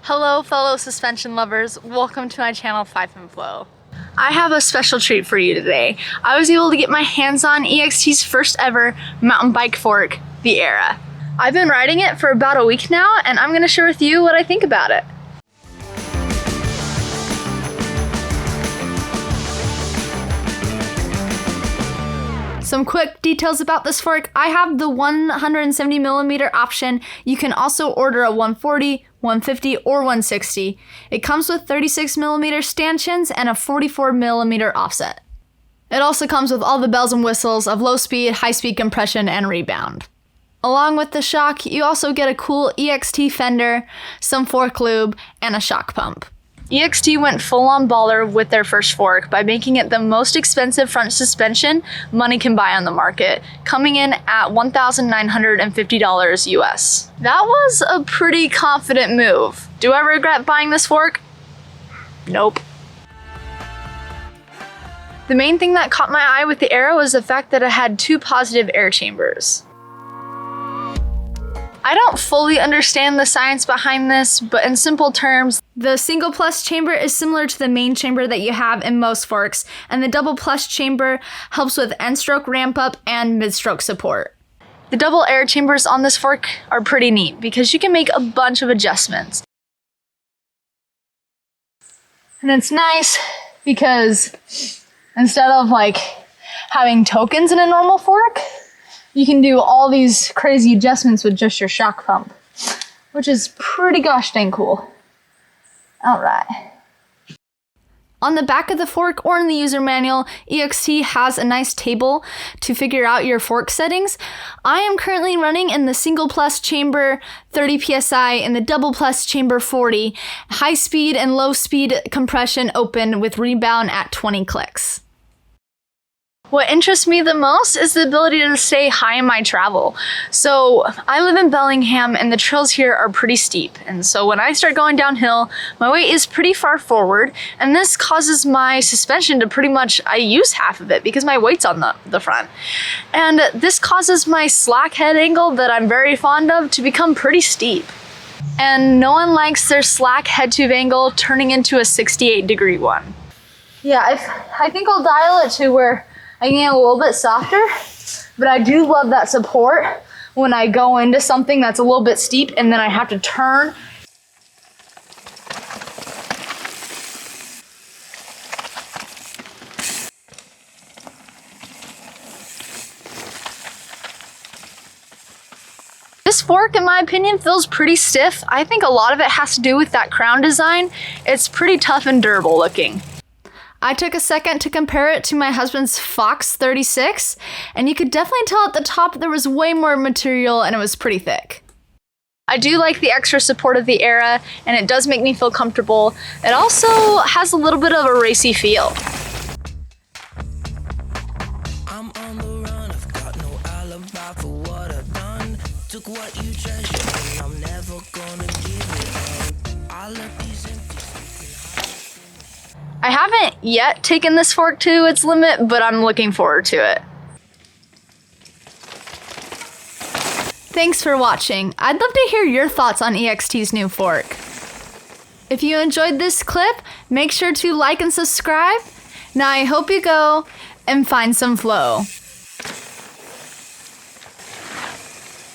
Hello fellow suspension lovers, welcome to my channel Fife and Flow. I have a special treat for you today. I was able to get my hands on EXT's first ever mountain bike fork, the Era. I've been riding it for about a week now and I'm going to share with you what I think about it. Some quick details about this fork. I have the 170mm option. You can also order a 140, 150, or 160. It comes with 36mm stanchions and a 44mm offset. It also comes with all the bells and whistles of low speed, high speed compression, and rebound. Along with the shock, you also get a cool EXT fender, some fork lube, and a shock pump. EXT went full-on baller with their first fork by making it the most expensive front suspension money can buy on the market, coming in at $1,950 US. That was a pretty confident move. Do I regret buying this fork? Nope. The main thing that caught my eye with the Era was the fact that it had two positive air chambers. I don't fully understand the science behind this, but in simple terms, the single plus chamber is similar to the main chamber that you have in most forks, and the double plus chamber helps with end stroke ramp up and mid stroke support. The double air chambers on this fork are pretty neat because you can make a bunch of adjustments. And it's nice because instead of having tokens in a normal fork, you can do all these crazy adjustments with just your shock pump, which is pretty gosh dang cool. All right. On the back of the fork or in the user manual, EXT has a nice table to figure out your fork settings. I am currently running in the single plus chamber 30 PSI and the double plus chamber 40, high speed and low speed compression open with rebound at 20 clicks. What interests me the most is the ability to stay high in my travel. So I live in Bellingham and the trails here are pretty steep. And so when I start going downhill, my weight is pretty far forward and this causes my suspension to I use half of it because my weight's on the front. And this causes my slack head angle that I'm very fond of to become pretty steep. And no one likes their slack head tube angle turning into a 68-degree one. Yeah, I think I'll dial it to where I can get a little bit softer, but I do love that support when I go into something that's a little bit steep and then I have to turn. This fork, in my opinion, feels pretty stiff. I think a lot of it has to do with that crown design. It's pretty tough and durable looking. I took a second to compare it to my husband's Fox 36, and you could definitely tell at the top there was way more material and it was pretty thick. I do like the extra support of the Era, and it does make me feel comfortable. It also has a little bit of a racy feel. I'm on the run, I've got no alibi for what I've done. Took what you treasure, and I'm never gonna give it up. I let these I haven't yet taken this fork to its limit, but I'm looking forward to it. Thanks for watching. I'd love to hear your thoughts on EXT's new fork. If you enjoyed this clip, make sure to like and subscribe. Now I hope you go and find some flow.